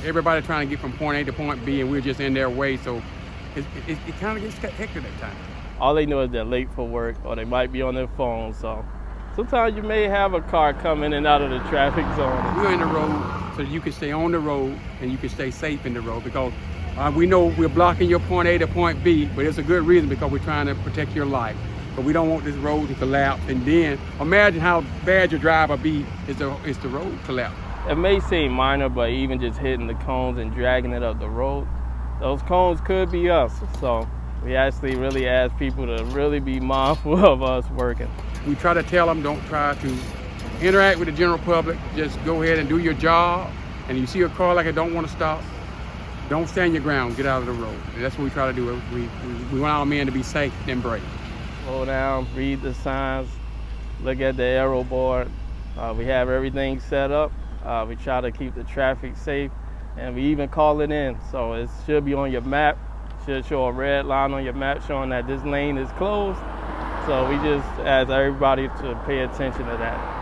everybody trying to get from point A to point B, and we're just in their way. So it kind of gets hectic at times. All they know is they're late for work, or they might be on their phone. So sometimes you may have a car come in and out of the traffic zone. We're in the road so that you can stay on the road and you can stay safe in the road, because we know we're blocking your point A to point B, but it's a good reason, because we're trying to protect your life. But we don't want this road to collapse, and then imagine how bad your drive will be if the road collapse. It may seem minor, but even just hitting the cones and dragging it up the road, those cones could be us. So we actually really ask people to really be mindful of us working. We try to tell them, don't try to interact with the general public. Just go ahead and do your job. And if you see a car like it don't want to stop, don't stand your ground, get out of the road. And that's what we try to do. We want our men to be safe and brave. Slow down, read the signs, look at the arrow board. We have everything set up. We try to keep the traffic safe, and we even call it in. So it should be on your map. Should show a red line on your map showing that this lane is closed. So we just ask everybody to pay attention to that.